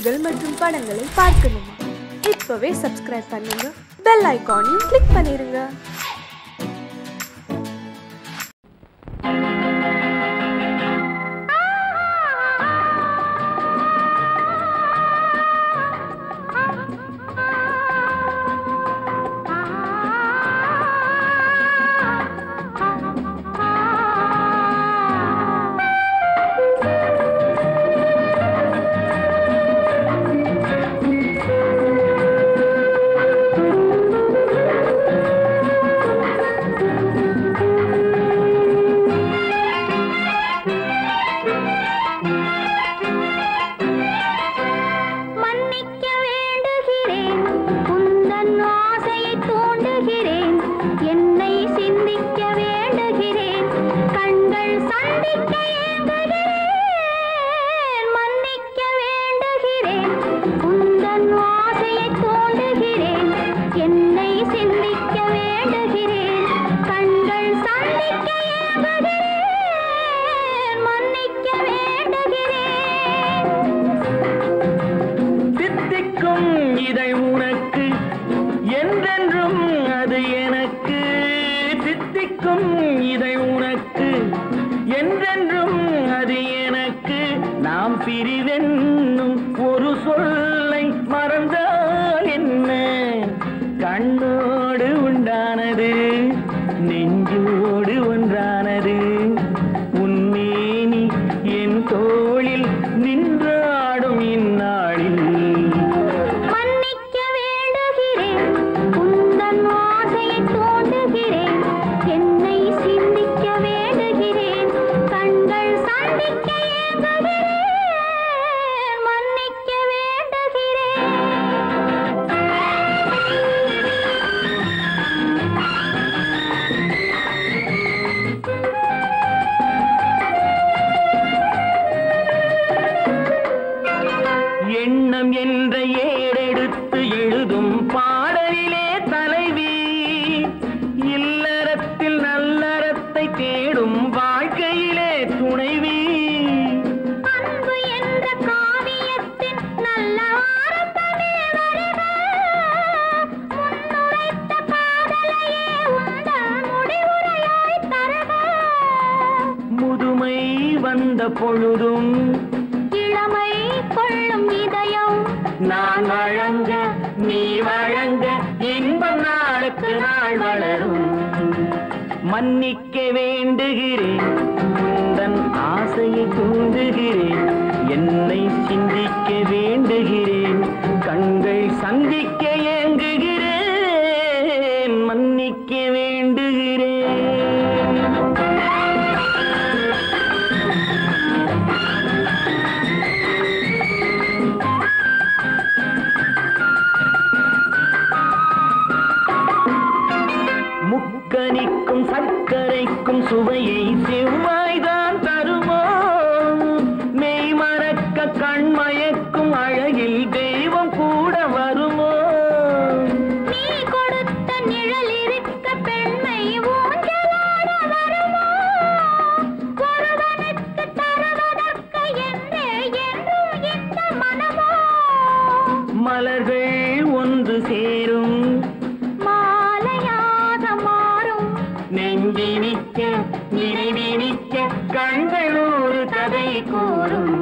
நிகழ்ச்சிகள் மற்றும் படங்களை பார்க்கணுமா? இப்பவே சப்ஸ்கிரைப் பண்ணுங்க, பெல் ஐகானையும் கிளிக் பண்ணிருங்க. பொழுதும் இளமை கொள்ளும் இதயம் நான் வழங்க நீ வழங்க இன்பம் நாளுக்கு நாள் வளரும். மன்னிக்க வேண்டுகிறேன், உந்தன் ஆசையை தூண்டுகிறேன், என்னை சிந்திக்க வேண்டுகிறேன், கண்கள் சந்திக்க ஏங்குகிறேன், மன்னிக்க வேண்டுகிறேன். முக்கனிக்கும் சர்க்கரைக்கும் சுவையை செவ்வாய்தான் தருமோ, மெய் மறக்க கண்மயக்கும் அழகில் தெய்வம் கூட வருமோ. நீ கொடுத்த நிழல் இருக்க பெண்மை ஊஞ்சலாட வருமோ, ஒருவனுக்கு தருவதற்கு என்றே என்றும் இந்த மனமோ. மலர்கள் ஒன்று சேரும் நெஞ்சினிக்க நினைவினிக்க கண்கள் ஒரு கதை கூறும்.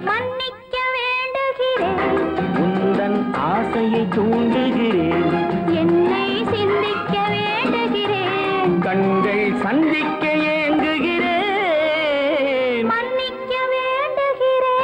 மன்னிக்க வேண்டுகிறேன், உந்தன் ஆசையை தூண்டுகிறேன், என்னை சிந்திக்க வேண்டுகிறேன், கண்கள் சந்திக்க ஏங்குகிறேன், மன்னிக்க வேண்டுகிறேன்.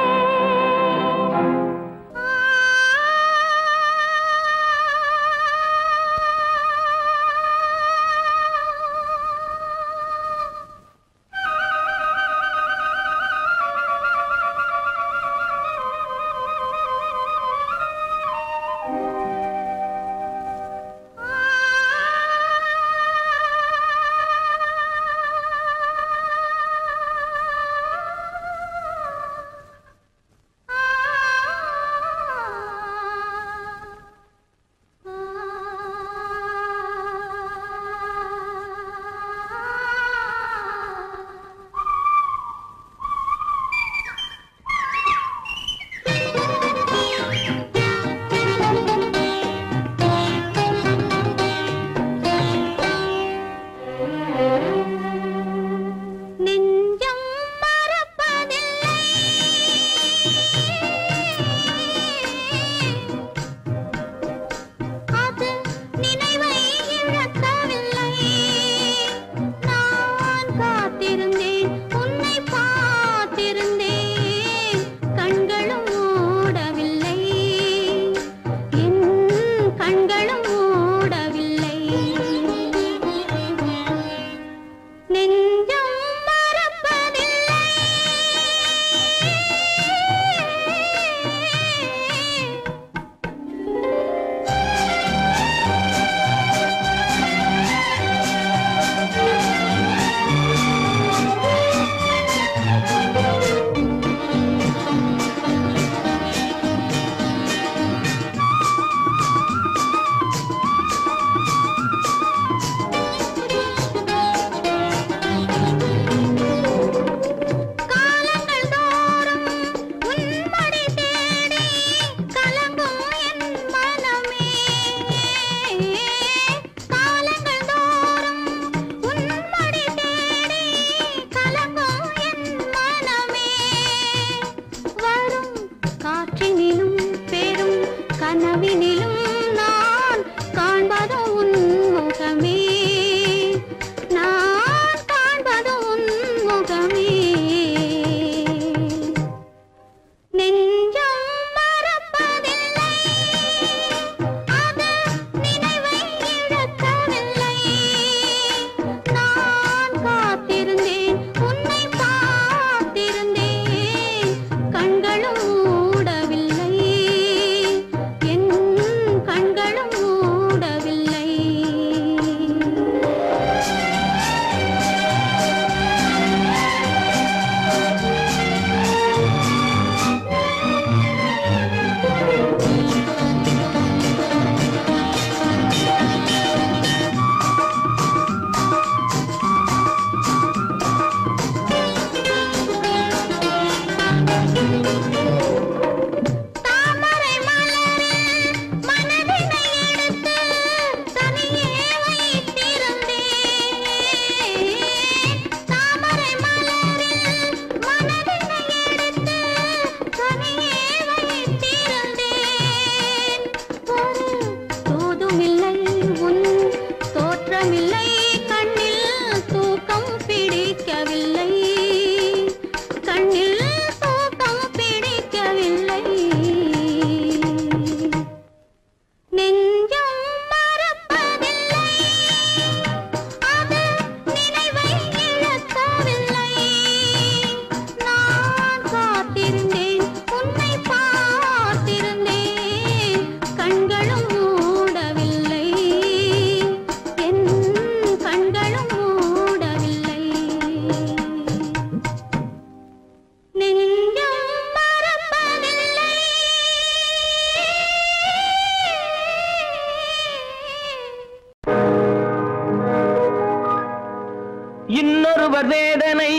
இன்னொருவர் வேதனை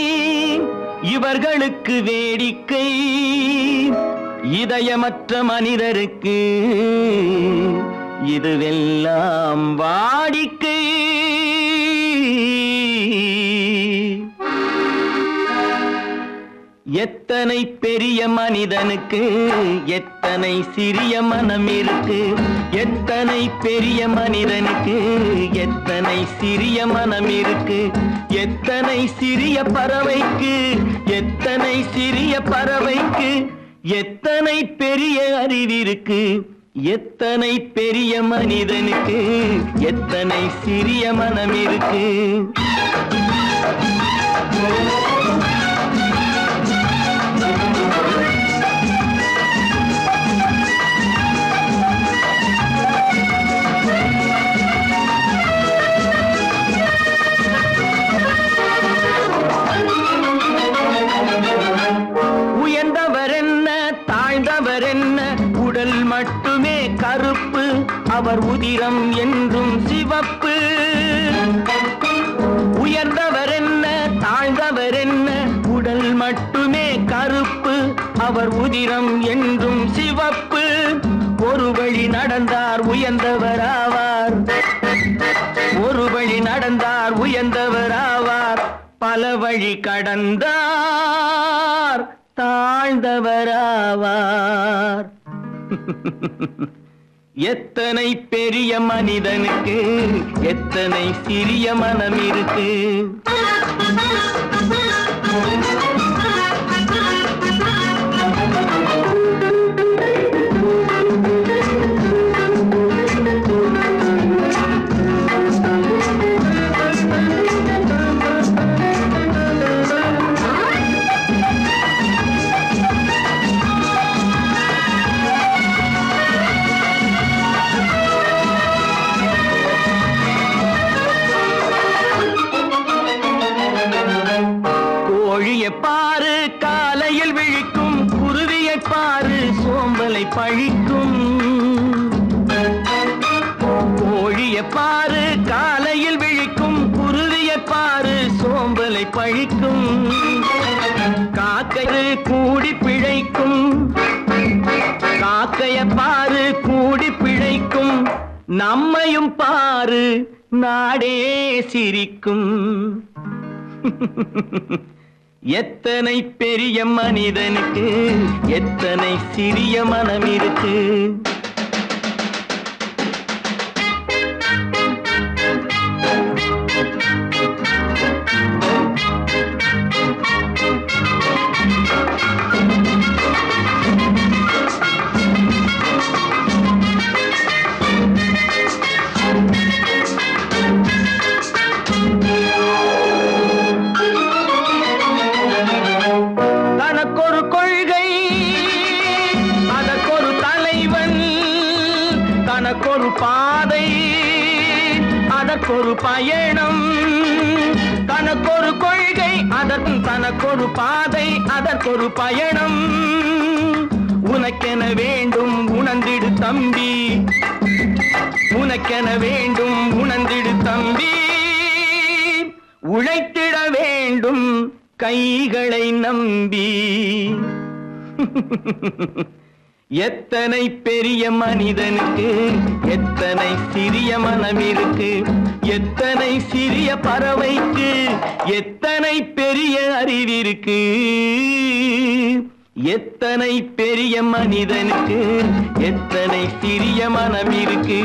இவர்களுக்கு வேடிக்கை, இதயமற்ற மனிதருக்கு இதுவெல்லாம் வாடிக்கை. எத்தனை பெரிய மனிதனுக்கு எத்தனை சிறிய மனம் இருக்கு, எத்தனை பெரிய மனிதனுக்கு எத்தனை சிறிய மனம் இருக்கு, எத்தனை சிறிய பறவைக்கு எத்தனை சிறிய பறவைக்கு எத்தனை பெரிய அறிவிருக்கு, எத்தனை பெரிய மனிதனுக்கு எத்தனை சிறிய மனம் இருக்கு. உயர்ந்தவர் என்ன தாழ்ந்தவர் என்ன, உடல் மட்டுமே கருப்பு, அவர் உதிரம் என்றும் சிவப்பு. உயர்ந்தவர் என்ன தாழ்ந்தவர் என்ன, உடல் மட்டுமே கருப்பு, அவர் உதிரம் என்றும் சிவப்பு. ஒரு வழி நடந்தார் உயர்ந்தவர் ஆவார், ஒரு வழி நடந்தார் உயர்ந்தவர் ஆவார், பல வழி கடந்தார் தாழ்ந்தவர் ஆவார். எத்தனை பெரிய மனிதனுக்கு எத்தனை சிறிய மனம் இருக்கு. கோழியை பாரு காலையில் விழிக்கும், குருவியை பாரு சோம்பலை பழிக்கும். கோழியை பாரு காலையில் விழிக்கும், குருவியை பாரு சோம்பலை பழிக்கும். காக்கை கூடி பிழைக்கும், காக்கையை பாரு கூடி பிழைக்கும். நம்மையும் பாரு நாடே சிரிக்கும். எத்தனை பெரிய மனிதனுக்கு எத்தனை சிறிய மனம் இருக்கு. தனக்கொரு கொள்கை அதற்கொரு தலைவன், தனக்கொரு பாதை அதற்கொரு பயணம். தனக்கொரு கொள்கை தனக்கொரு பாதை அதற்கொரு பயணம். உனக்கென வேண்டும் உணர்ந்திடு தம்பி, உனக்கென வேண்டும் உணர்ந்திடு தம்பி. உழைத்திட வேண்டும் கைகளை நம்பி. எத்தனை பெரிய மனிதனுக்கு எத்தனை சிறிய மனம் இருக்கு, எத்தனை சிறிய பறவைக்கு எத்தனை பெரிய அறிவிருக்கு, எத்தனை பெரிய மனிதனுக்கு எத்தனை சிறிய மனம் இருக்கு.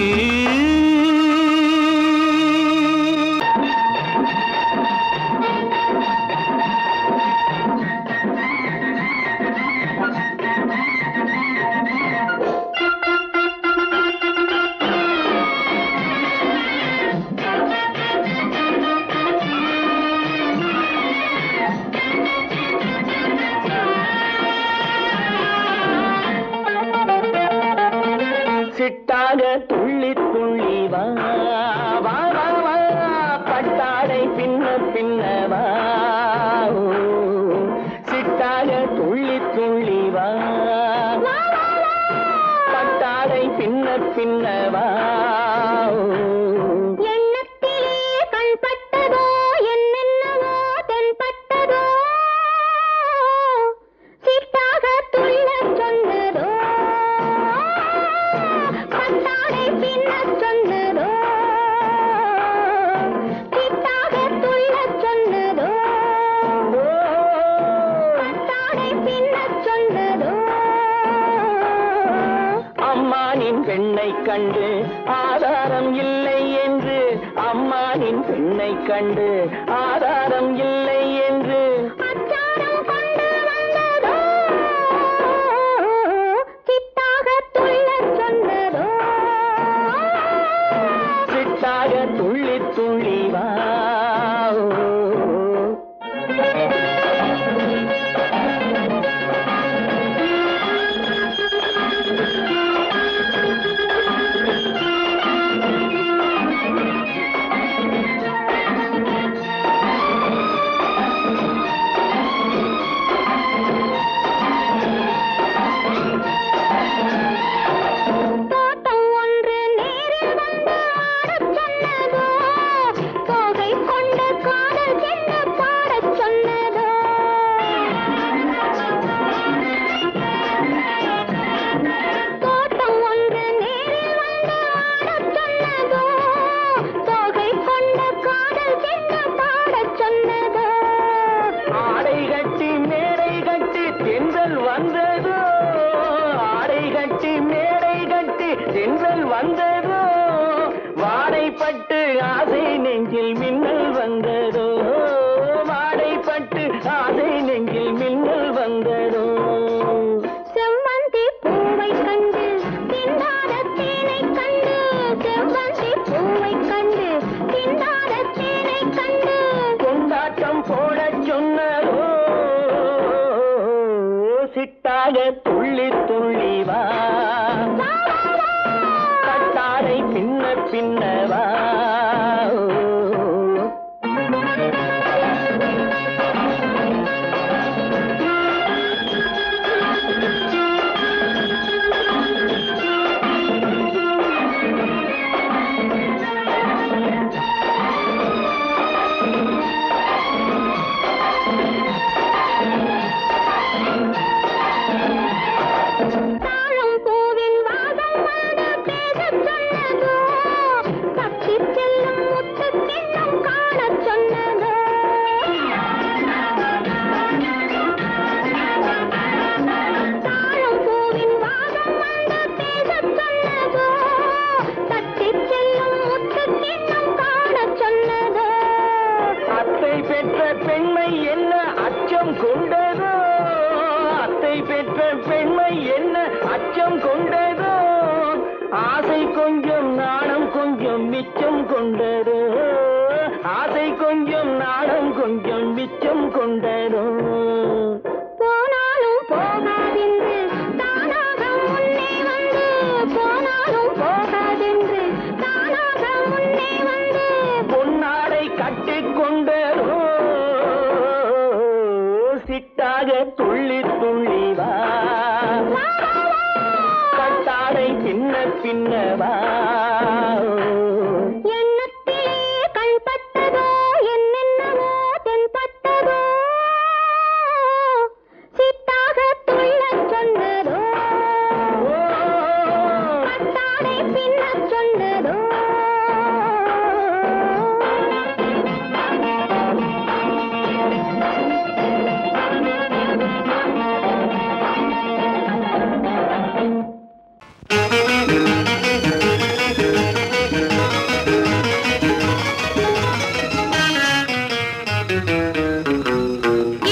சிட்டாக துள்ளி துள்ளி வா வா வா வா பட்டாடை பின்ன பின்னவா சிட்டாக துள்ளி துள்ளி வா பட்டாடை பின்ன பின்னவா கண்டு ஆதாரம் இல்லை என்று அம்மானின் பெண்ணை கண்டு ஆதாரம் இல்லை என்று அச்சாரம் கொண்டு வந்ததோ சிட்டாக துள்ளச் சொன்னதோ சிட்டாக துள்ளி துள்ளி வா வந்ததோ வாடைப்பட்டு ஆசை நெஞ்சில் மின்னல் வந்ததோ வாடைப்பட்டு ஆசை நெஞ்சில் மின்னல் வந்ததோ செவ்வந்தி பூவை கண்டு திண்டாட தேனை கண்டு செவ்வந்தி பூவை கண்டு திண்டாட தேனை கண்டு கொண்டாட்டம் போடச் சொன்னதோ சிட்டாக துள்ளி துள்ளி வா பட்டாடை பின்ன பின்னவா ஆசை கொஞ்சம் நாணம் கொஞ்சம் மிச்சம் கொண்டதோ ஆசை கொஞ்சம் நாணம் கொஞ்சம் மிச்சம் கொண்டதோ போனாலும் போகாதென்று தானாக முன்னே வந்து போனாலும் போகாதென்று தானாக முன்னே வந்து பொன்னாடை கட்டிக்கொண்டதோ சிட்டாக துள்ளி துள்ளி வா பட்டாடை பின்ன பின்னவா எண்ணத்திலே கண்பட்டதோ என்னென்னவோ தென்பட்டதோ சிட்டாக துள்ளச் சொன்னதோ பட்டாடை பின்னச் சொன்னதோ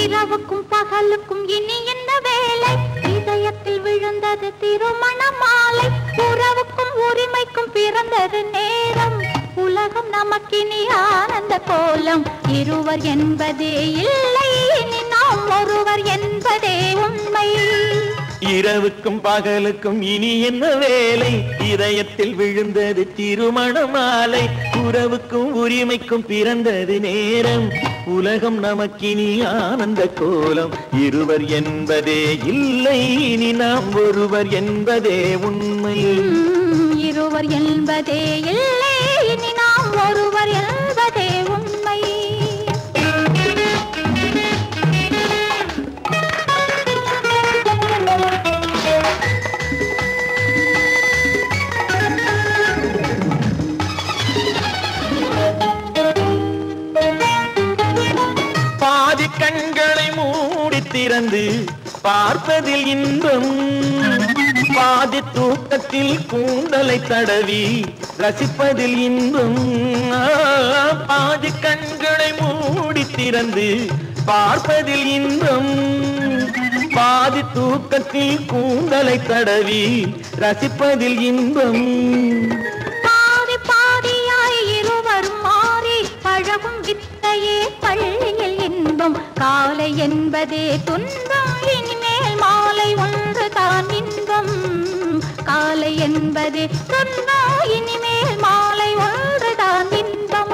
இரவுக்கும் பகலுக்கும் இனி என்ன வேலை இதயத்தில் விழுந்தது திருமண மாலை உறவுக்கும் உரிமைக்கும் பிறந்தது நேரம் உலகம் நமக்கினி ஆனந்த கோலம் இருவர் என்பதே இல்லை இனி நாம் ஒருவர் என்பதே உண்மை இரவுக்கும் பகலுக்கும் இனி என்ன வேலை இதயத்தில் விழுந்தது திருமண மாலை உறவுக்கும் உரிமைக்கும் பிறந்தது நேரம் உலகம் நமக்கினி ஆனந்த கோலம் இருவர் என்பதே இல்லை இனி நாம் ஒருவர் என்பதே உண்மை இருவர் என்பதே இல்லை இனி நாம் ஒருவர் என்பதே உண்மை பாதி கண்களை மூடி திறந்து பார்ப்பதில் இன்பம் பாதி தூக்கத்தில் கூந்தலை தடவி ரசிப்பதில் இன்பம் பாதி கண்களை மூடி திறந்து பார்ப்பதில் இன்பம் பாதி தூக்கத்தில் கூந்தலை தடவி ரசிப்பதில் இன்பம் பாதி பாதியாய் இருவரும் மாறி பழகும் வித்தையே பள்ளியில் இன்பம் காலை என்பதே துன்பம் இனிமேல் மாலை ஒன்று தான் இன்பம் காலை என்பதே துன்பம் இனிமேல் மாலை ஒன்று தான் இன்பம்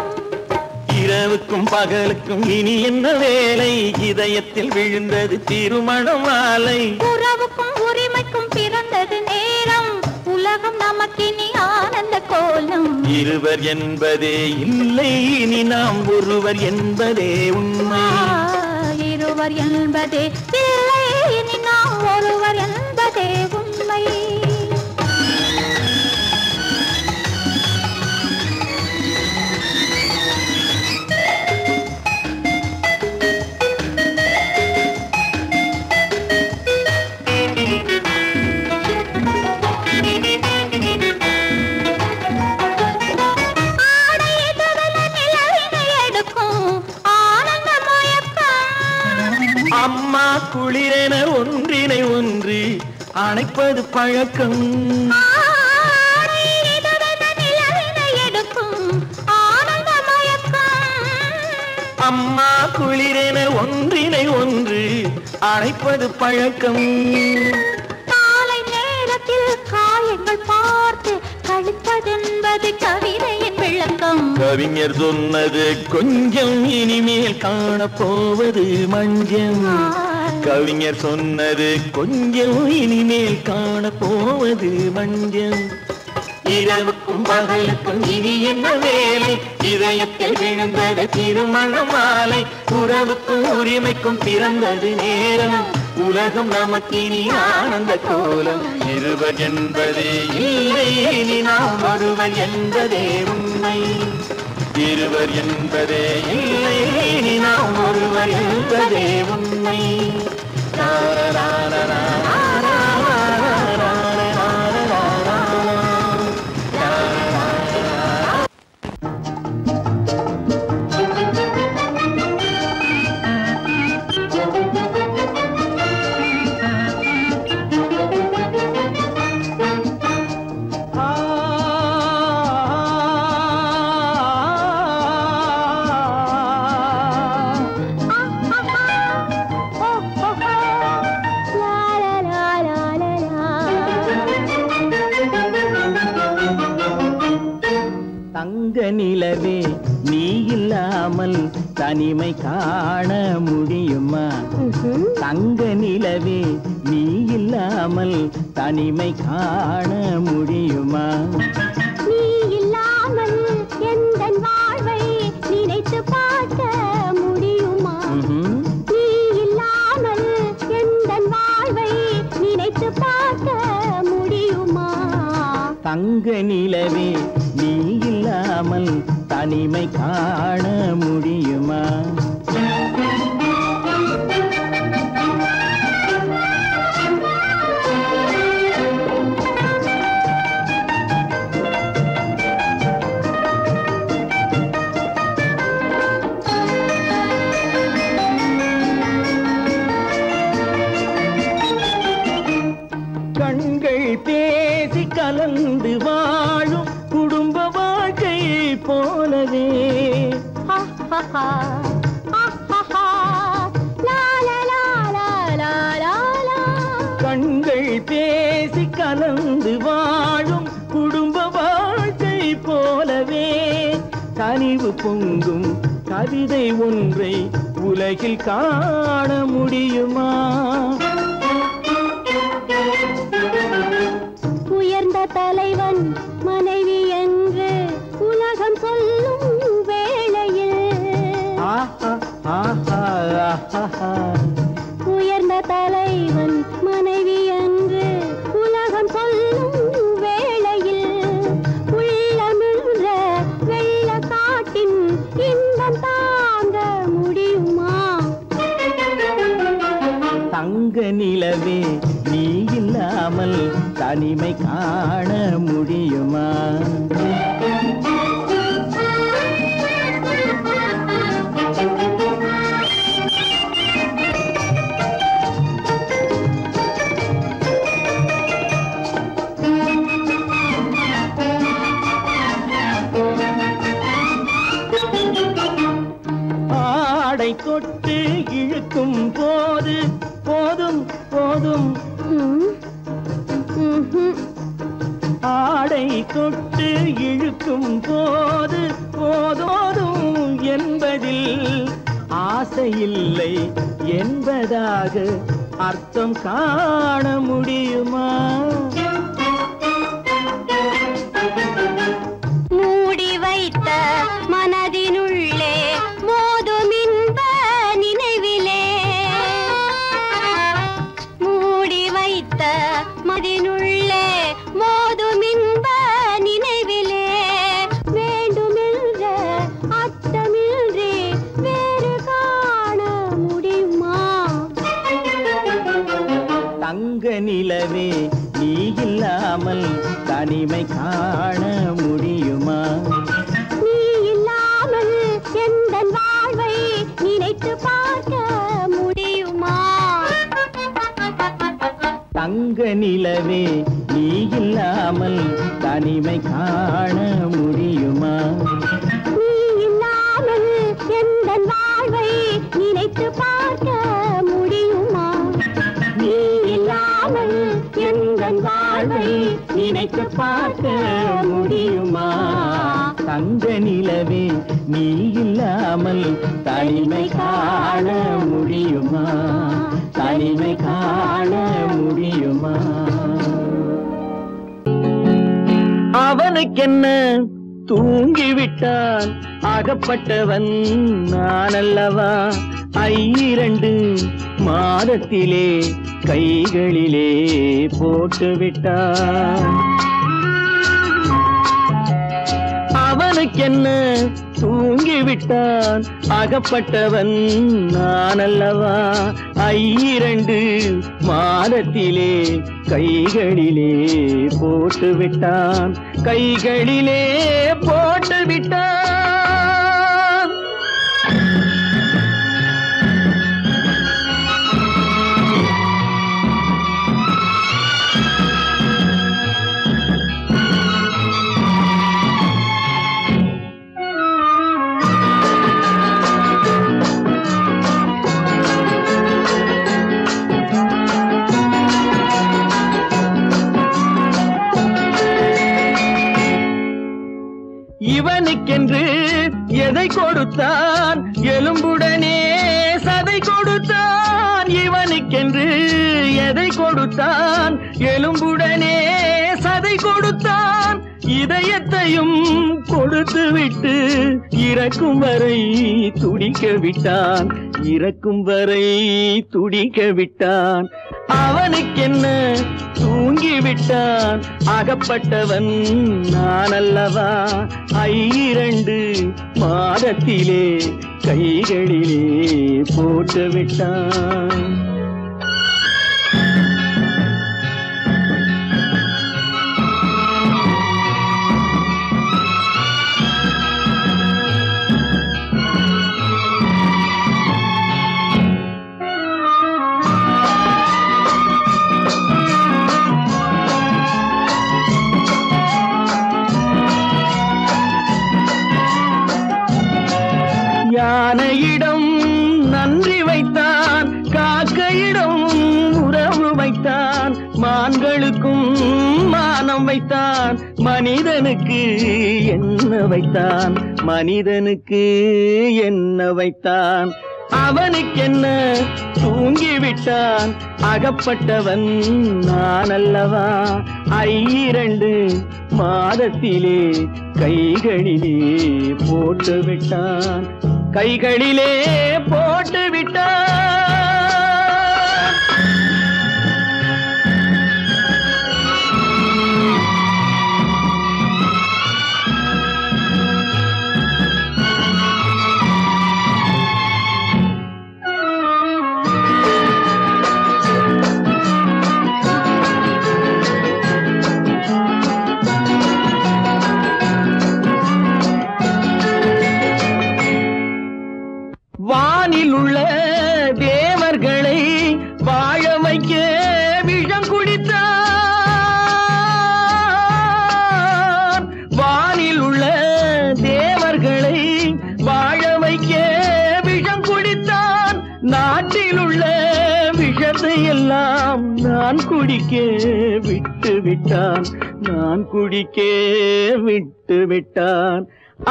இரவுக்கும் பகலுக்கும் இனி என்ன வேலை இதயத்தில் விழுந்தது திருமண மாலை உறவுக்கும் உரிமைக்கும் பிறந்தது நேரம் உலகம் நமக்கினி ஆனந்த கோலம் இருவர் என்பதே இல்லை இனி நாம் ஒருவர் என்பதே உண்மை இருவர் என்பதே இல்லை இனி நாம் ஒருவர் என்பதே உண்மை அம்மா குளிரென ஒன்றினை ஒன்று அணைப்பது பழக்கம் அம்மா குளிரென ஒன்றினை ஒன்று அணைப்பது பழக்கம் காலை நேரத்தில் காயங்கள் பார்த்து கழிப்பதென்பது கவிதையின் விளக்கம் கவிஞர் சொன்னது கொஞ்சம் இனிமேல் காணப்போவது மஞ்சம் கவிஞர் சொன்னது கொஞ்சம் இனிமேல் காணப்போவது மஞ்சம் இரவுக்கும் பகலுக்கும் இனி என்ன வேலை இதயத்தில் விழுந்தது திருமண மாலை உறவுக்கும் உரிமைக்கும் பிறந்தது நேரம் உலகம் நமக்கினி ஆனந்த கோலம் இருவர் என்பதே இல்லை இனி நாம் ஒருவர் என்பதே உண்மை இருவர் என்பதே இல்லை இனி நாம் ஒருவர் என்பதே உண்மை நிலவே நீ இல்லாமல் தனிமை காண முடியுமா தங்க நிலவே நீ இல்லாமல் தனிமை காண முடியுமா நீ இல்லாமல் எந்தன் வாழ்வை நினைத்து பார்க்க முடியுமா நீ இல்லாமல் எந்தன் வாழ்வை நினைத்து பார்க்க முடியுமா தங்க நிலவே நீ இல்லாமல் தனிமை காண முடியுமா கண்கள் பேசி கலந்து வாழும் குடும்ப வாழ்க்கை போலவே கண்கள் பேசி கலந்து வாழும் குடும்ப வாழ்க்கை போலவே கனிவு பொங்கும் கவிதை ஒன்றை உலகில் காண முடியுமா? உயர்ந்த தலைவன் மனைவி என்று உலகம் சொல்லும் வேளையில் உயர்ந்த தலைவன் மனைவி என்று உலகம் சொல்லும் வேளையில் உள்ளமிழ்ற வெள்ள காட்டின் இன்பம் தாங்க முடியுமா? தங்க நிலவே நீ இல்லாமல் தனிமை காண முடியுமா? ஆடை தொட்டு இழுக்கும் போது போதும் போதும் ஆடை தொட்டு இழுக்கும் போது போதோதும் என்பதில் ஆசையில்லை என்பதாக அர்த்தம் காண முடியுமா? மூடி வைத்த மனதினுள்ளே மோதும் இன்ப நினைவிலே மூடி வைத்த மனதினுள்ளே மோதும் இன்ப நினைவிலே வேண்டுமென்ற அச்சமின்றி வேறு காண முடியுமா? தங்க நிலவே நீ இல்லாமல் தனிமை காண முடியுமா? நீ இல்லாமல் எந்தன் வாழ்வை நினைத்து பார்க்க முடியுமா? தங்க நிலவே நீ இல்லாமல் தனிமை காண முடியுமா? நீ இல்லாமல் எந்தன் வாழ்வை நினைத்து பார்க்க முடியுமா? நீ இல்லாமல் எந்தன் வாழ்வை நினைத்து பார்க்க முடியுமா? தங்க நிலவே நீ இல்லாமல் தனிமை காண முடியுமா? தனிமை காண முடியுமா? அவனுக்கென்ன தூங்கிவிட்டான் அகப்பட்டவன் நான் அல்லவா? 2 மாதத்திலே கைகளிலே போட்டுவிட்டான். அவனுக்கென்ன தூங்கிவிட்டான் அகப்பட்டவன் நான் அல்லவா? 2 மாதத்திலே கைகளிலே போட்டுவிட்டான். கைகளிலே போட்டுவிட்டான். இவனுக்கென்று எதை கொடுத்தான் எலும்புடனே சதை கொடுத்தான். இவனுக்கென்று எதை கொடுத்தான் எலும்புடனே சதை கொடுத்தான். இதயத்தையும் கொடுத்து விட்டு இறக்கும் வரை துடிக்க விட்டான். இறக்கும் வரை துடிக்க விட்டான். அவனுக்கென்ன தூங்கிவிட்டான் அகப்பட்டவன் நான் அல்லவா? 2 மாதத்திலே கைகளிலே போட்டுவிட்டான். யானையிடம் நன்றி வைத்தான், காக்கையிடம் உறவு வைத்தான், மான்களுக்கு இருவருக்கும் மானம் வைத்தான், மனிதனுக்கு என்ன வைத்தான், மனிதனுக்கு என்ன வைத்தான். அவனுக்கென்ன தூங்கிவிட்டான், அகப்பட்டவன் நான் அல்லவா. 2 மாதத்திலே கைகளிலே போட்டு விட்டான், கைகளிலே போட்டு விட்டான். வானில் உள்ள தேவர்களை வாழ வைக்க விஷம் குடித்தான். வானில் உள்ள தேவர்களை வாழ வைக்க விஷம் குடித்தான். நாட்டில் உள்ள விஷத்தை எல்லாம் நான் குடிக்க விட்டு விட்டான், நான் குடிக்க விட்டு விட்டான்.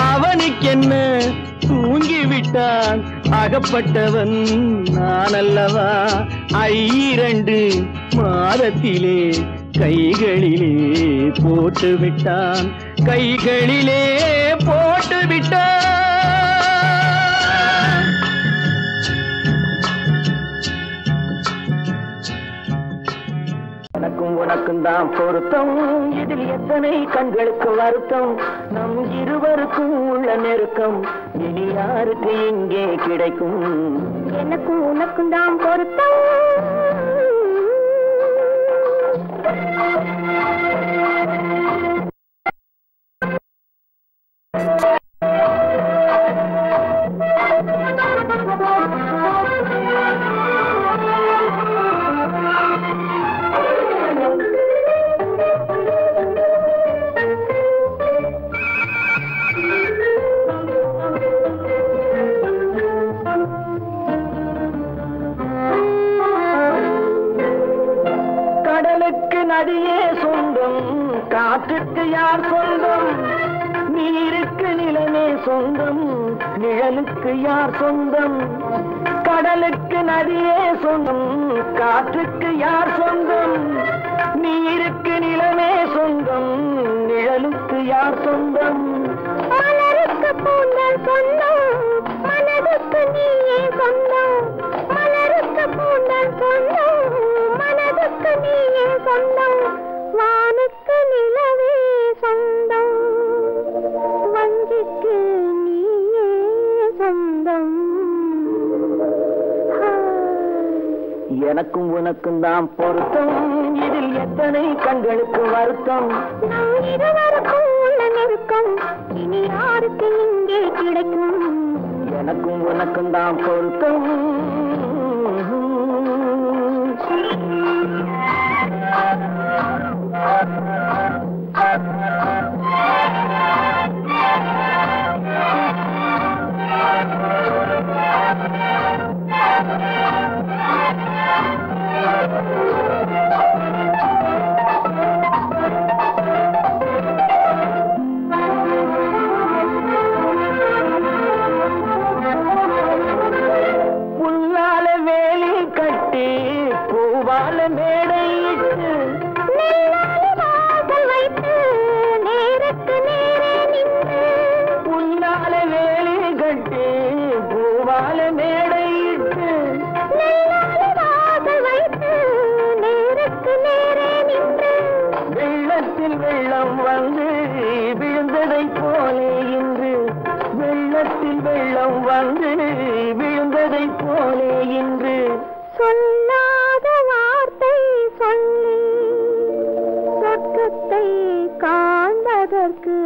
அவனுக்கென்ன தூங்கிவிட்டான், அகப்பட்டவன் நான் அல்லவா. 2 மாதத்திலே கைகளிலே போட்டு விட்டான், கைகளிலே போட்டு விட்டான். எனக்கும் உனக்கும் தான் பொருத்தம், இதில் எத்தனை கண்களுக்கு வருத்தம். நம் இருவருக்கும் உள்ள நெருக்கம் இனி யாருக்கு இங்கே கிடைக்கும். எனக்கும் உனக்கும் தான் பொருத்தம். நதியே சொந்தம், காற்றுக்கு யார் சொந்தம், நீருக்கு நிலமே சொந்தம், நிழலுக்கு யார் சொந்தம். கடலுக்கு நதியே சொந்தம், காற்றுக்கு யார் சொந்தம், நீருக்கு நிலமே சொந்தம், நிழலுக்கு யார் சொந்தம். மலருக்கு பூந்தல் சொந்தம், மனதுக்கு நீயே சொந்தம். மலருக்கு பூந்தல் சொந்தம், மனதுக்கு நீயே சொந்தம். வானுக்கு நிலவே சொந்தம், வஞ்சிக்கு நீயே சொந்தம். எனக்கும் உனக்கும் தான் பொருத்தம், இதில் எத்தனை கண்களுக்கு வருத்தம். நம் இருவருக்கும் உள்ள நெருக்கம் இனி யாருக்கு இங்கே கிடைக்கும். எனக்கும் உனக்கும் தான் பொருத்தம். புல்லால வேலி கட்டி பூவால மேடையிட்டு வைத்து நேருக்கு நேரே நின்று. புல்லால வேலி கட்டி பூவால மேடையிட்டு வைத்து நேருக்கு நேரே நின்று. வெள்ளத்தில் வெள்ளம் வந்து விழுந்ததை போலே இன்று, வெள்ளத்தில் வெள்ளம் வந்து விழுந்ததை போலே இன்று. சொல்லாத வார்த்தை சொல்லி சொர்க்கத்தை காண்பதற்கு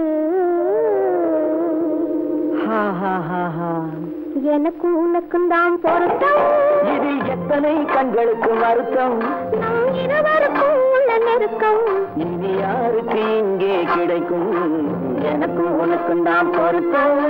எனக்கும் உனக்கும் தான் பொருத்தம். இதில் எத்தனை கண்களுக்கு வருத்தம். நம் இருவருக்கும் உள்ள நெருக்கம் இனி யாருக்கு இங்கே கிடைக்கும். எனக்கும் உனக்கும் தான் பொருத்தம்.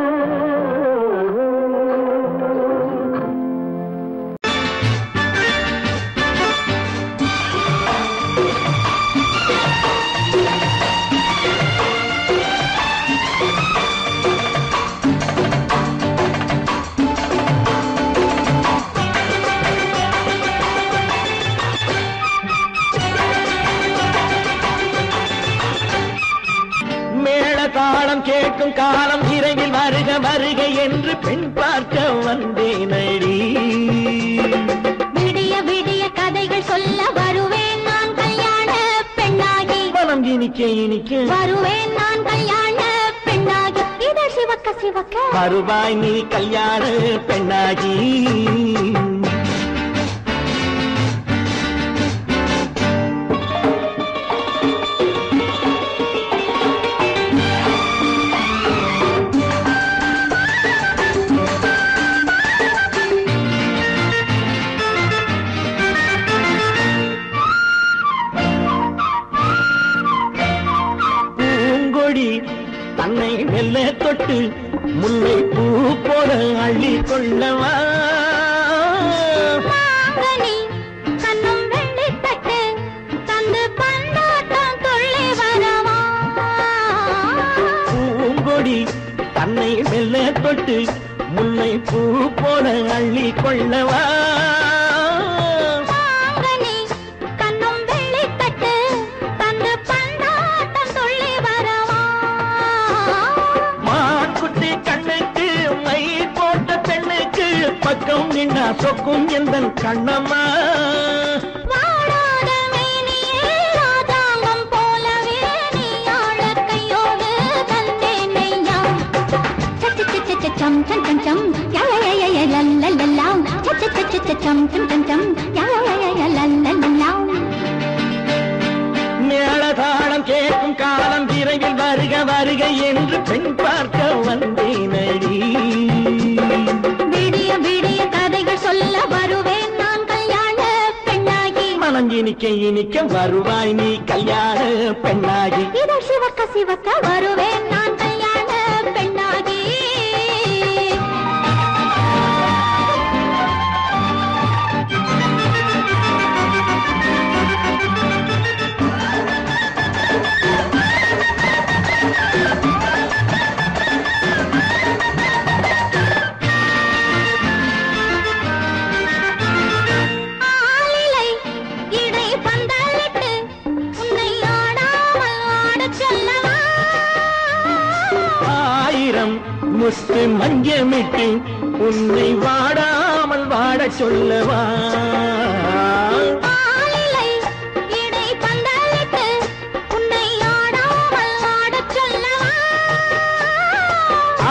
மேளதாளம் கேட்கும் காலம் விரைவில் வருக வருக என்று பெண் பார்க்க வந்தேனடி. விடிய விடிய கதைகள் சொல்ல வருவேன் நான் கல்யாண பெண்ணாகி. மனம் இனிக்க இனிக்க வருவேன் நான் கல்யாண பெண்ணாகி. இதழ் சிவக்க சிவக்க வருவாய் நீ கல்யாண பெண்ணாகி. தன்னை மெல்ல தொட்டு முல்லை பூ போல அள்ளி கொள்ளவா. கண்ணும் வெள்ளி தட்டு தந்து பந்தாட்டம் துள்ளி வரவா. பூங்கொடி தன்னை மெல்ல தொட்டு முல்லை பூ போல அள்ளி கொள்ளவா. பக்கம் நின்னா சொக்கும் எந்தன் கண்ணம்மா. வாடாத மேனியே ராஜாங்கம் போலவே நீ ஆழ கையோடு தந்தேனையா. சச்ச சச்ச சம் சம் சம் சம் யய லல்லல்லா. சச்ச சச்ச சம் சம் சம் சம் யய லல்லல்லா. மேளதாளம் கேட்கும் காலம் விரைவில் வருக வருக என்று பெண் பார்க்க வந்தேனடி. விடிய விடிய கதைகள் சொல்ல வருவேன் நான் கல்யாண பெண்ணாகி. மனம் இனிக்க இனிக்க வருவாய் நீ கல்யாண பெண்ணாகி. இதழ் சிவக்க சிவக்க வருவேன் நான் கல்யாண பெண்ணாகி. முத்து மஞ்சமிட்டு உன்னை வாடாமல் வாட சொல்லவா.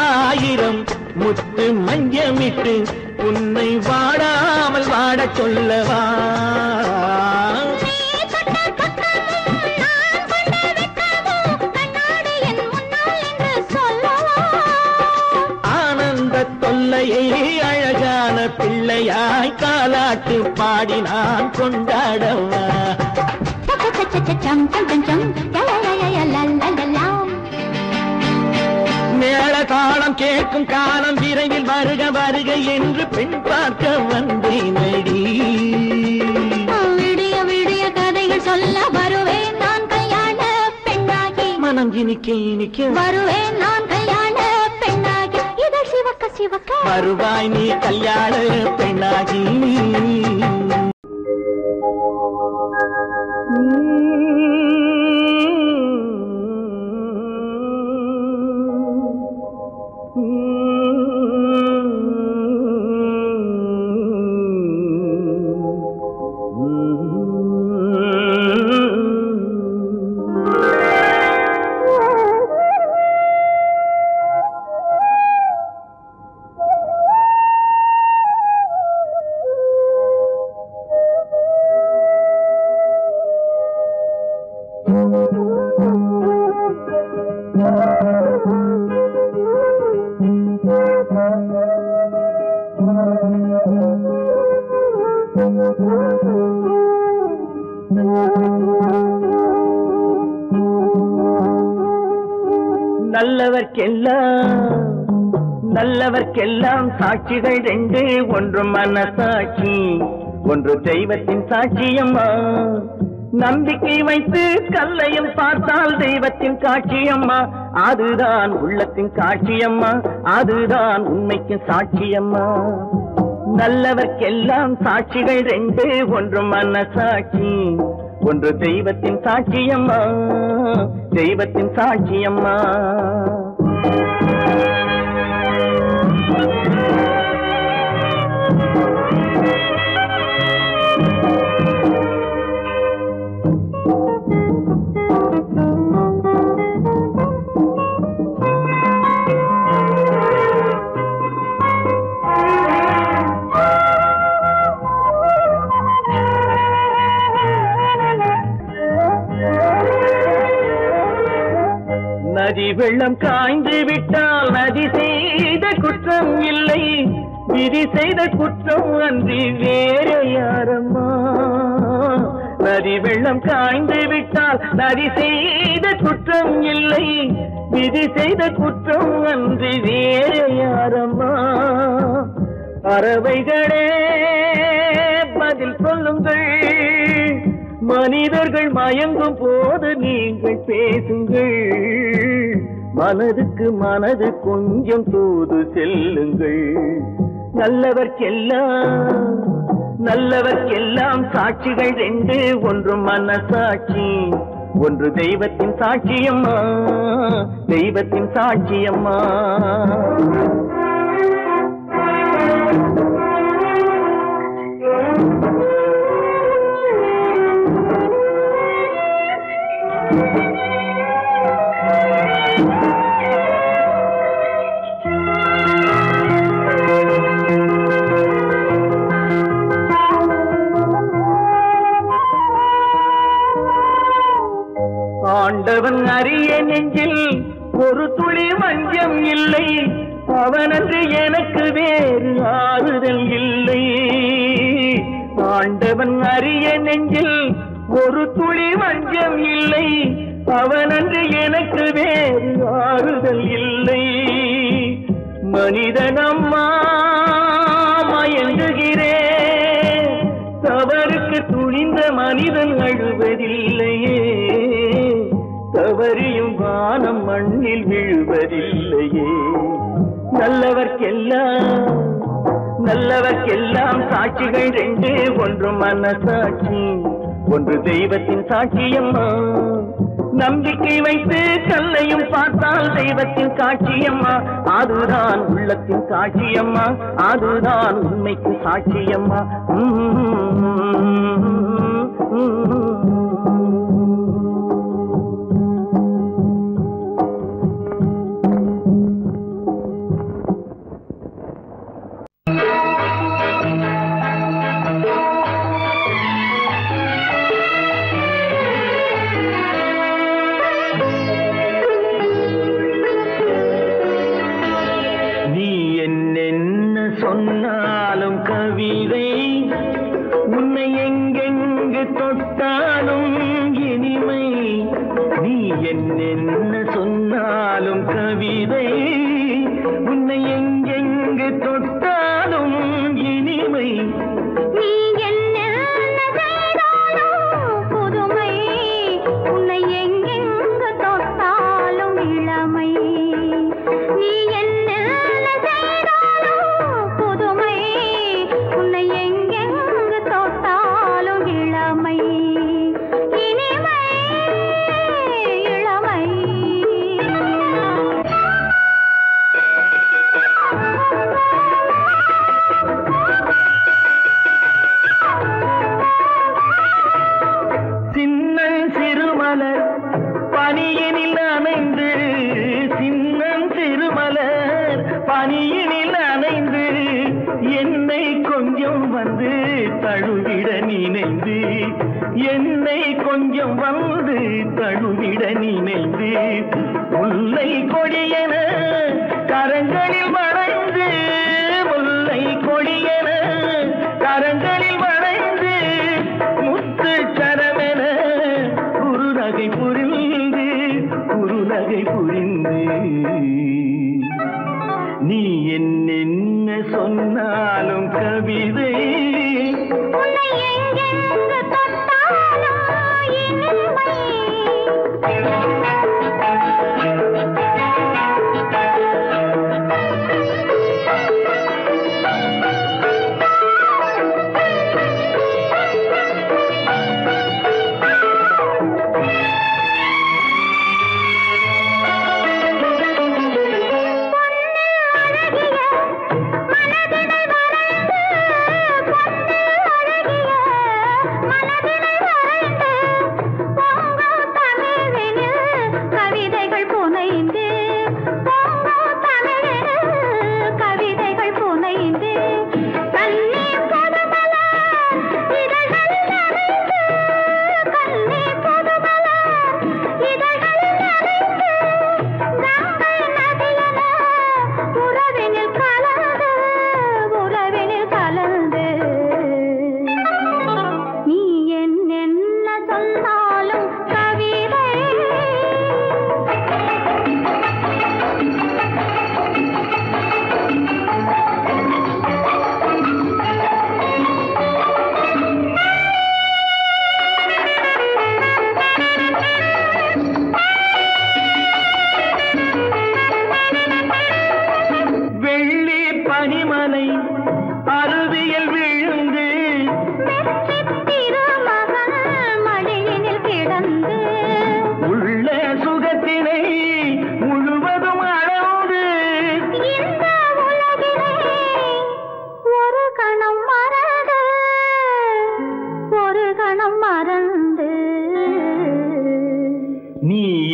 ஆயிரம் முத்து மஞ்சமிட்டு உன்னை வாடாமல் வாட சொல்லவா. அழகான பிள்ளையாய் காலாட்டு பாடி நான் கொண்டாடவா. மேளதாளம் கேட்கும் காலம் விரைவில் வருக வருக என்று பெண் பார்க்க வந்தேனடி. விடிய விடிய கதைகள் சொல்ல வருவேன் நான் கல்யாண பெண்ணாகி. மனம் இனிக்க இனிக்க வருவேன் நான் கல்யாண பெண்ணாகி. இதழ் சிவக்க சிவக்க வருவாய் நீ கல்யாண பெண்ணாகி. நல்லவர்க்கெல்லாம் சாட்சிகள் ரெண்டு, ஒன்று மனசாட்சி, ஒன்று தெய்வத்தின் சாட்சியம்மா. நம்பிக்கை வைத்து கல்லையும் பார்த்தால் தெய்வத்தின் காட்சியம்மா. அதுதான் உள்ளத்தின் காட்சியம்மா, அதுதான் உண்மைக்கு சாட்சியம்மா. நல்லவர்க்கெல்லாம் சாட்சிகள் ரெண்டு, ஒன்று மனசாட்சி, ஒன்று தெய்வத்தின் சாட்சியம்மா, தெய்வத்தின் சாட்சியம்மா. நதி வெள்ளம் காய்ந்து விட்டால் நதி செய்த குற்றம் இல்லை, விதி செய்த குற்றம் அன்றி வேறு யாரம்மா. நதி வெள்ளம் காய்ந்து விட்டால் நதி செய்த குற்றம் இல்லை, விதி செய்த குற்றம் அன்றி வேறு யாரம்மா. பறவைகளே பதில் சொல்லுங்கள், மனிதர்கள் மயங்கும் போது நீங்கள் பேசுங்கள், மனதுக்கு மனது கொஞ்சம் தூது செல்லுங்கள். நல்லவர்க்கெல்லாம் சாட்சிகள் ரெண்டு, ஒன்று மனசாட்சி, ஒன்று தெய்வத்தின் சாட்சியம்மா, தெய்வத்தின் சாட்சியம்மா. ஆண்டவன் அறிய நெஞ்சில் ஒரு துளி வஞ்சம் இல்லை, அவனன்று எனக்கு வேறு ஆறுதல் இல்லை. ஆண்டவன் அறிய நெஞ்சில் ஒரு துளி வஞ்சம் இல்லை, அவனன்று எனக்கு வேறு ஆறுதல் இல்லை. மனிதனம்மா மயங்குகிறேன், தவறுக்கு துணிந்த மனிதன் அழுவதில்லையே, தவறியும் வானம் மண்ணில் விழுவதில்லையே. நல்லவர்க்கெல்லாம் சாட்சிகள் ரெண்டு, ஒன்று மனசாட்சி, ஒன்று தெய்வத்தின் சாட்சியம்மா. நம்பிக்கை வைத்து கல்லையும் பார்த்தால் தெய்வத்தின் சாட்சியம்மா, அதுதான் உள்ளத்தின் சாட்சியம்மா, அதுதான் உண்மைக்கு சாட்சியம்மா. சொன்னாலும் கவிதை, உன்னை எங்கெங்கு தொட்டாலும் இனிமை. நீ என்ன சொன்னாலும் கவிதை, உன்னை எங்கெங்கு தொட்டாலும் இனிமை. நீ என்ன புதுமை, உன்னை எங்கெங்கு தொட்டாலும் இளமை. நீ என்ன பனியினில் அணைந்து என்னை கொஞ்சம் வந்து தழுவிட நினைந்து, என்னை கொஞ்சம் வந்து தழுவிட நினைந்து, முல்லை கொடியென கரங்களில் வளைந்து, முல்லை கொடியென கரங்களில் வளைந்து, முத்து சரமென குறுநகை புரிந்து, குறுநகை புரிந்து. நீ என்ன சொன்னாலும் கவிதை, உன்னை எங்கெங்கு தொட்டாலும் இனிமை.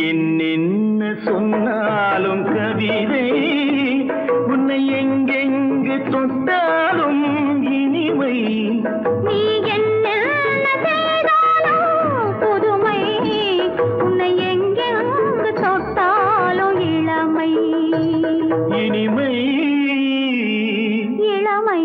என்னென்ன சொன்னாலும் கவிதை உன்னை எங்கெங்கு தொட்டாலும் இனிமை நீ என்ன செய்தாலும் புதுமை உன்னை எங்கெங்கு தொட்டாலும் இளமை இனிமை இளமை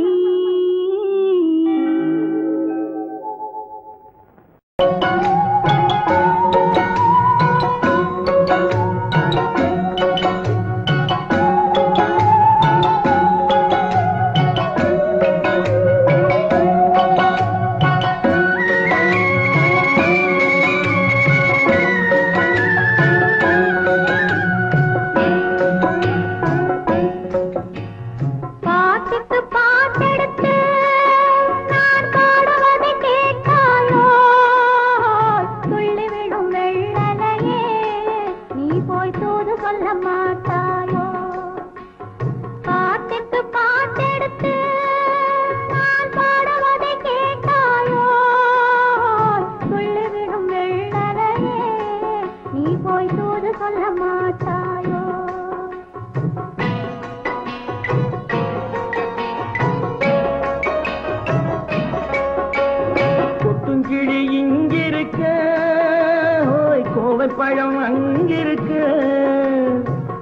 பழம் அங்கிருக்க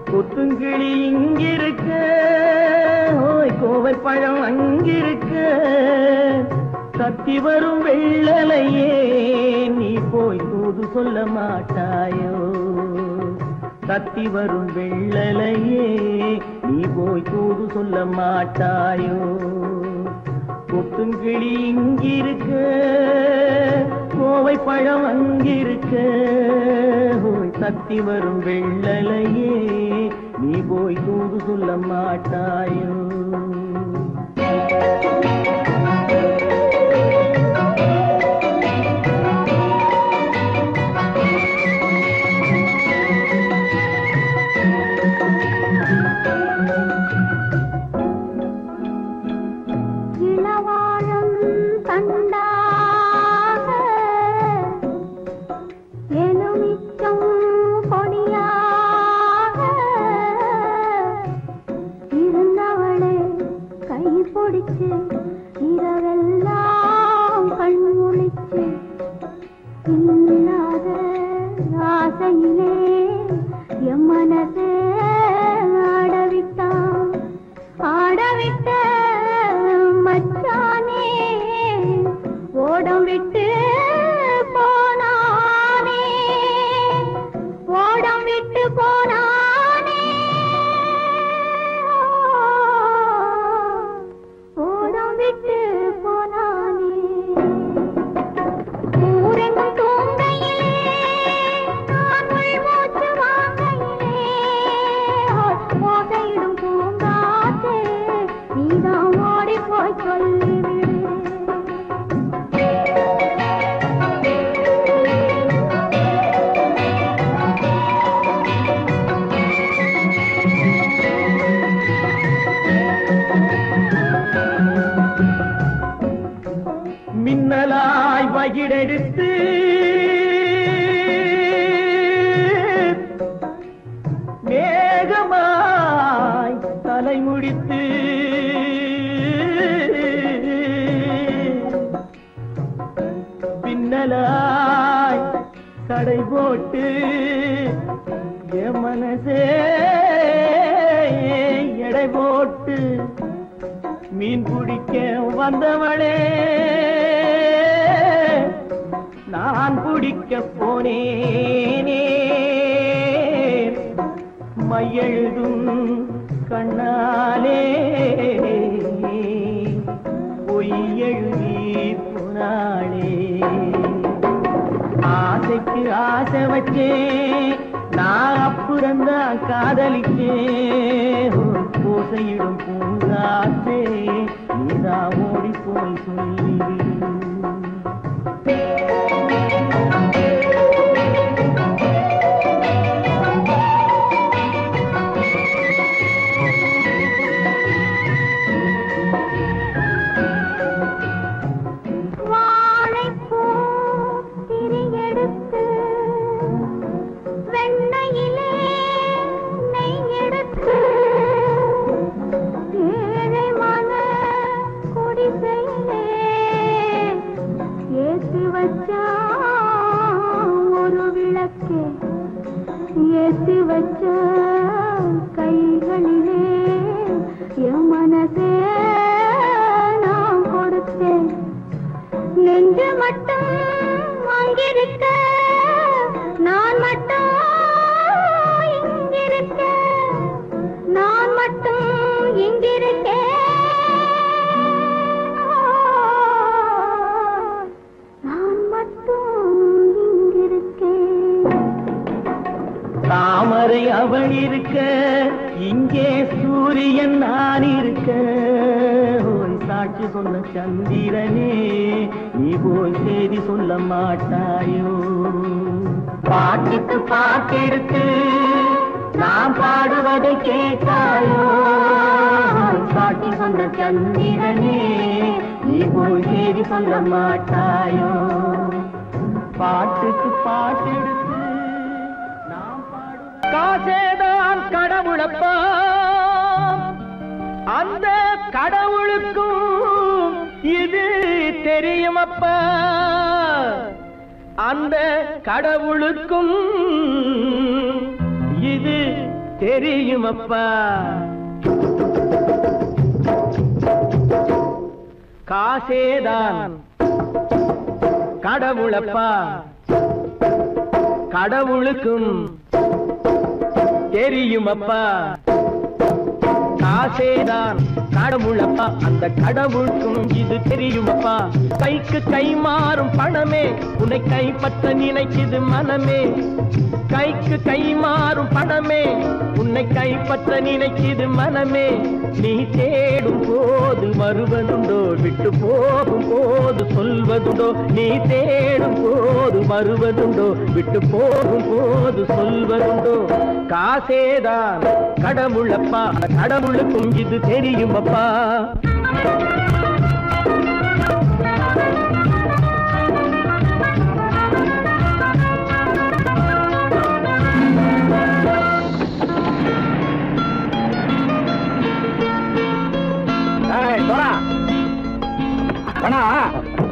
கொத்துங்கிளி இங்கிருக்க ஓய் கோவை பழம் அங்கிருக்க தத்தி வரும் வெள்ளலையே நீ போய் தூது சொல்ல மாட்டாயோ தத்தி வரும் வெள்ளலையே நீ போய் தூது சொல்ல மாட்டாயோ கொத்துங்கிளி இங்கிருக்க கோவை பழம் அங்கிருக்க ஓய் தத்தி வரும் வெள்ளலையே நீ போய் தூது சொல்ல மாட்டாயோ இரவெல்லாம் கண்முழிச்சு இல்லாத ஆசையிலே என் மனசே ஆடவிட்ட மச்சானே ஓடம் விட்டு போனானே ஓடம் விட்டு போனானே ஓடம் விட்டு போனானே ஊரெங்கும் தூங்கையிலே நான் மூச்சு வாங்கையிலே ஓசையிடும் பூங்காற்றே நீதான் ஓடி போய் சொல்லிவிடு மின்னலாய் வகிடெடுத்து மேகமாய் தலைமுடித்து பின்னலாய் கடை போட்டு என் மனசே எடை போட்டு மீன் பிடிக்க வந்தவளே நான் பிடிக்க போனேனே மையெழுதும் கண்ணாலே பொய் எழுதி போனாளே ஆசைக்கு ஆசை வச்சேன் நான் அப்புறந்தான் காதலிச்சேன் பூசையிடும் பூங்காற்றே நீதான் ஓடி போய் சொல்லிவிடு வாழைப்பூ திரியெடுத்து வெண்ண ஏத்தி வச்ச கைகளிலே என் மனசே நான் கொடுத்தேன். நெஞ்சு மட்டும் அங்கிருக்க, நான் மட்டும் இங்கிருக்க, நான் மட்டும் இங்கிருக்கேன், நான் மட்டும் இங்கிருக்கேன். தாமரை அவள் இருக்க, இங்கே சூரியன் நான் இருக்க, ஓய் சாட்சி சொன்ன சந்திரனே நீ போய் செய்தி சொல்ல மாட்டாயோ? பாட்டுக்கு பாட்டெடுத்து நான் பாடுவதை கேட்டாயோ? சாட்சி சொன்ன சந்திரனே நீ போய் செய்தி சொல்ல மாட்டாயோ? பாட்டுக்கு பாட்டெடுத்து நான் பாடுவதை காசேதான் கடவுளப்பா, அந்த கடவுளுக்கும் இது தெரியுமப்பா, அந்த கடவுளுக்கும் இது தெரியுமப்பா. காசேதான் கடவுளப்பா, கடவுளுக்கும் தெரியுமப்பா. காசேதான் கடவுளப்பா, அந்த கடவுளுக்கும் இது தெரியுமப்பா. கைக்கு கை மாறும் பணமே உன்னை கைப்பற்ற நினைக்குது மனமே. கைக்கு கை மாறும் பணமே உன்னை கைப்பற்ற நினைக்குது மனமே. நீ தேடும் போது வருவதுண்டோ, விட்டு போகும் போது சொல்வதுண்டோ? நீ தேடும் போது வருவதுண்டோ, விட்டு போகும் போது சொல்வதுண்டோ? காசேதான் கடவுளப்பா, கடவுளுக்கும் இது தெரியுமப்பா.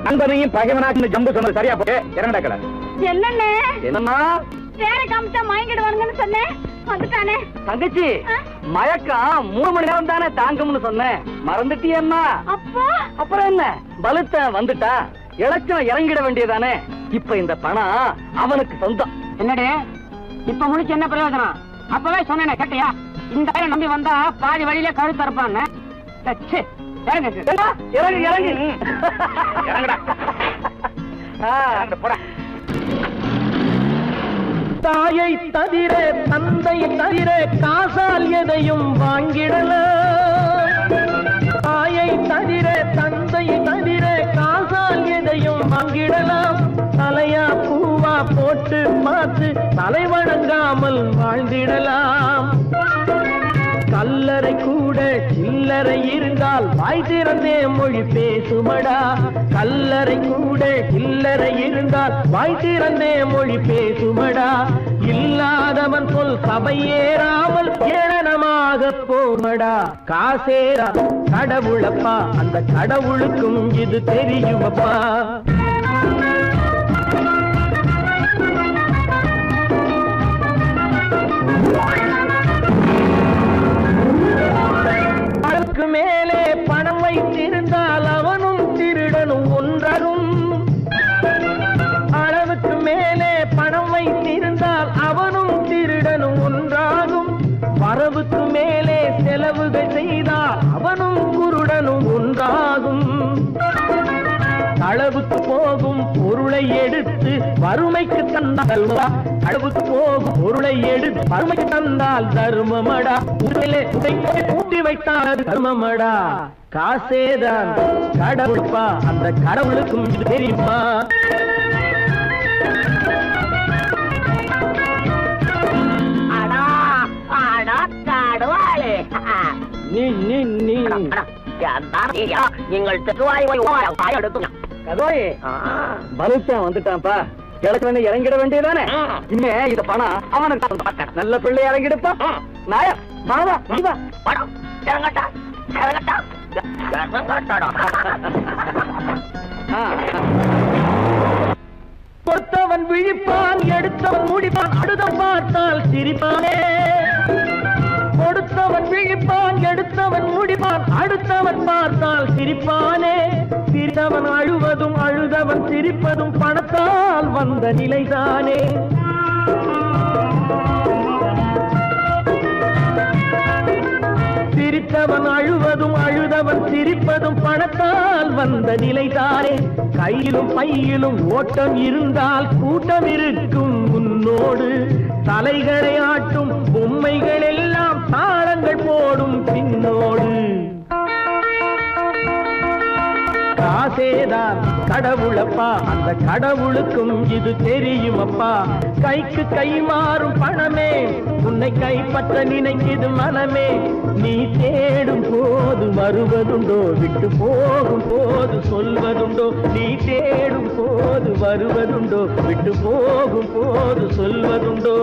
நண்பனையும் பகைவனாக்கு ஜம்பு சொன்னது சரியா போட்டு இறங்கடா கடை. என்னண்ணே என்னம்மா வேற காமிச்சா மயங்கிடுவானுங்கன்னு சொன்னேன், வந்துட்டானே. தங்கச்சி மயக்கம் 3 மணி நேரம் தானே தாங்கும்னு சொன்னேன், மறந்துட்டியம்மா? அப்பா அப்புறம் என்ன, பலுத்த வந்துட்டா இலச்சம் இறங்கிட வேண்டியதானே. இப்ப இந்த பணம் அவனுக்கு சொந்தம். என்னடே இப்ப முடிச்சு என்ன பிரயோஜனம்? அப்பவே சொன்னேனே கேட்டியா? இந்த பேரை நம்பி வந்தா பாதி வழியில கழுத்து இருப்பான்னு. இறங்கு இறங்கு இறங்குடா. போடா. தாயை தவிர தந்தையை தவிர காசால் எதையும் வாங்கிடலாம். தாயை தவிர தந்தையை தவிர காசால் எதையும் வாங்கிடலாம். தலையா பூவா போட்டு பார்த்து தலை வணங்காமல் வாழ்ந்திடலாம். கல்லறை கூட சில்லறை இருந்தால் வாய் திறந்தே மொழி பேசுமடா. கல்லறை கூட சில்லறை இருந்தால் வாய் திறந்தே மொழி பேசுமடா. இல்லாதவன் சொல் சபையேறாமல் ஏளனமாக போமடா. காசேரா கடவுளப்பா, அந்த கடவுளுக்கும் இது தெரியுமப்பா. அளவுக்கு மேலே பணம் வைத்திருந்தால் அவனும் திருடனும் ஒன்றாகும். அளவுக்கு மேலே பணம் வைத்திருந்தால் அவனும் திருடனும் ஒன்றாகும். வரவுக்கு மேலே செலவுகள் செய்தால் அவனும் குருடனும் ஒன்றாகும். களவுக்கு போகும் பொருளை எடுத்து வறுமைக்கு தந்தால் களவுக்கு போகும் பொருளை எடுத்து வறுமைக்கு தந்தால் தர்மமடா. ஊட்டி வைத்தால் அது தர்மமடா. காசேதான் கடவுள்ப்பா, அந்த கடவுளுக்கும் இது தெரியுமா? நீங்கள் பலுத்தான் வந்துட்டான்ப்பா, கிழக்கு வந்து இறங்கிட வேண்டியதானே. இனிமே இந்த பணம் அவனுக்கு நல்ல பிள்ளை இறங்கிடுப்பா. நாயா மாவா படம் இறங்கட்டா இறங்கட்டா. கொடுத்தவன் விழிப்பான் எடுத்தவன் முடிப்பான் அடுத்தவன் பார்த்தால் சிரிப்பானே கொடுத்தவன் விழிப்பான் எடுத்தவன் முடிப்பான் அடுத்தவன் பார்த்தால் சிரிப்பானே சிரித்தவன் அழுவதும் அழுதவன் சிரிப்பதும் பணத்தால் வந்த நிலைதானே சிரித்தவன் அழுவதும் அழுதவன் சிரிப்பதும் பணத்தால் வந்த நிலைதானே கையிலும் பையிலும் ஓட்டம் இருந்தால் கூட்டம் இருக்கும் முன்னோடு தலைகளை ஆட்டும் பொம்மைகள் எல்லாம் தாளங்கள் போடும் பின்னோடு காசேதான் கடவுளப்பா அந்த கடவுளுக்கும் இது தெரியுமப்பா கைக்கு கை மாறும் பணமே உன்னை கைப்பற்ற நினைக்குது மனமே நீ தேடும் போது வருவதுண்டோ விட்டு போகும் போது சொல்வதுண்டோ நீ தேடும் போது வருவதுண்டோ விட்டு போகும் போது சொல்வதுண்டோ